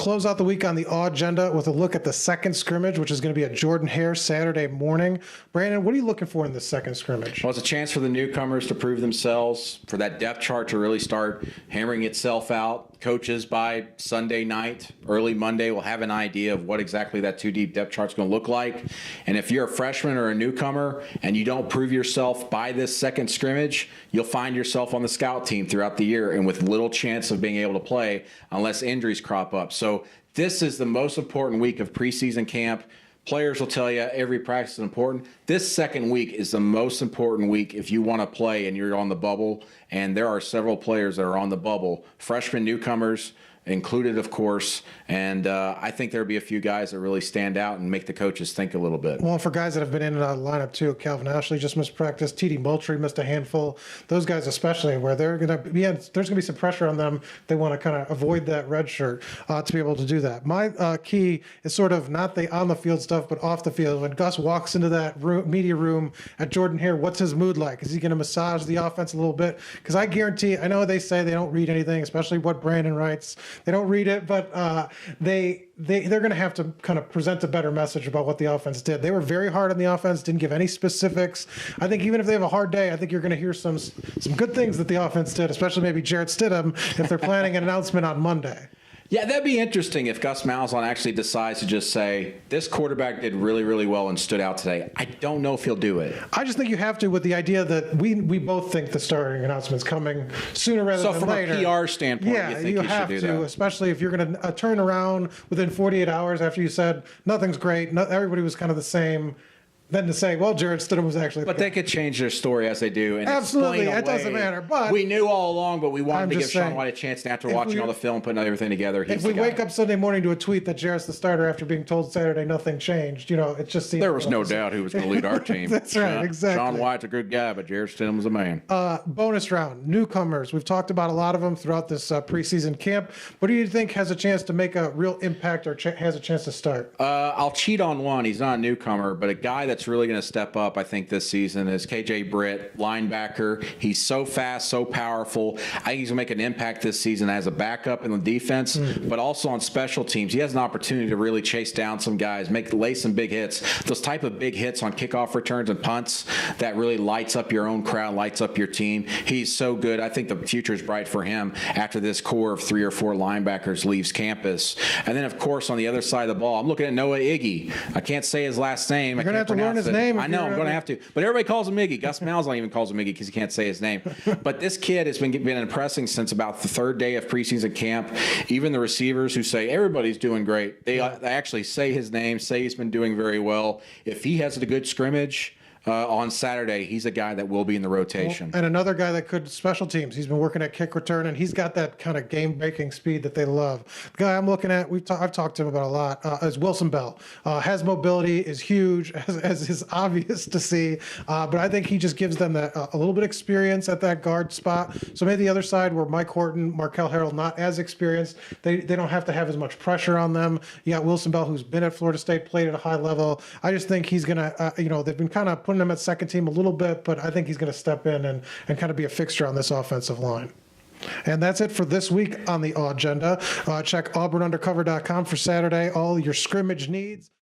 close out the week on the AUgenda with a look at the second scrimmage, which is going to be at Jordan-Hare Saturday morning. Brandon, what are you looking for in this second scrimmage? Well, it's a chance for the newcomers to prove themselves, for that depth chart to really start hammering itself out. Coaches by Sunday night, early Monday, will have an idea of what exactly that two-deep depth chart is going to look like. And if you're a freshman or a newcomer and you don't prove yourself by this second scrimmage, you'll find yourself on the scout team throughout the year and with little chance of being able to play unless injuries crop up. So this is the most important week of preseason camp. Players will tell you every practice is important. This second week is the most important week if you want to play and you're on the bubble. And there are several players that are on the bubble, freshmen, newcomers included, of course. And I think there'll be a few guys that really stand out and make the coaches think a little bit. Well, for guys that have been in and out of the lineup too, Calvin Ashley just missed practice. TD Moultrie missed a handful. Those guys especially, where they're going to be, there's going to be some pressure on them. They want to kind of avoid that red shirt to be able to do that. My key is sort of not the on the field stuff, but off the field. When Gus walks into that media room at Jordan-Hare, what's his mood like? Is he going to massage the offense a little bit? Because I guarantee, I know they say they don't read anything, especially what Brandon writes. They don't read it, but they're going to have to kind of present a better message about what the offense did. They were very hard on the offense, didn't give any specifics. I think even if they have a hard day, I think you're going to hear some good things that the offense did, especially maybe Jarrett Stidham if they're planning an announcement on Monday. Yeah, that'd be interesting if Gus Malzahn actually decides to just say, this quarterback did really, really well and stood out today. I don't know if he'll do it. I just think you have to, with the idea that we both think the starting announcement's coming sooner rather than later. So from a PR standpoint, yeah, you think you have should do to, that? especially if you're going to turn around within 48 hours after you said nothing's great, everybody was kind of the same. Then to say, well, Jarrett Stidham was actually. But they could change their story as they do. And absolutely, it doesn't matter. But we knew all along, but we wanted to give saying, Sean White a chance after watching all the film, putting everything together. If we wake up Sunday morning to a tweet that Jarrett's the starter after being told Saturday nothing changed, it just seems. There was no doubt who was going to lead our team. That's right, exactly. Sean White's a good guy, but Jarrett Stidham was a man. Bonus round, newcomers. We've talked about a lot of them throughout this preseason camp. What do you think has a chance to make a real impact or has a chance to start? I'll cheat on one. He's not a newcomer, but a guy that's really going to step up, I think, this season is KJ Britt, linebacker. He's so fast, so powerful. I think he's going to make an impact this season as a backup in the defense, but also on special teams. He has an opportunity to really chase down some guys, lay some big hits. Those type of big hits on kickoff returns and punts that really lights up your own crowd, lights up your team. He's so good. I think the future is bright for him after this core of 3 or 4 linebackers leaves campus. And then, of course, on the other side of the ball, I'm looking at Noah Iggy. I can't say his last name. You're going to have to learn his name. I know. I'm going to have to. But everybody calls him Iggy. Gus Malzahn even calls him Iggy because he can't say his name. But this kid has been impressing since about the 3rd day of preseason camp. Even the receivers who say everybody's doing great, they actually say his name, say he's been doing very well. If he has a good scrimmage on Saturday, he's a guy that will be in the rotation. And another guy that could special teams. He's been working at kick return, and he's got that kind of game-breaking speed that they love. The guy I'm looking at, I've talked to him about a lot, is Wilson Bell. Has mobility, is huge, as is obvious to see. But I think he just gives them a little bit of experience at that guard spot. So maybe the other side where Mike Horton, Markel Harrell, not as experienced, they don't have to have as much pressure on them. You got Wilson Bell, who's been at Florida State, played at a high level. I just think he's going to, they've been kind of putting him at second team a little bit, but I think he's going to step in and kind of be a fixture on this offensive line. And that's it for this week on the AUgenda. Check auburnundercover.com for Saturday, all your scrimmage needs.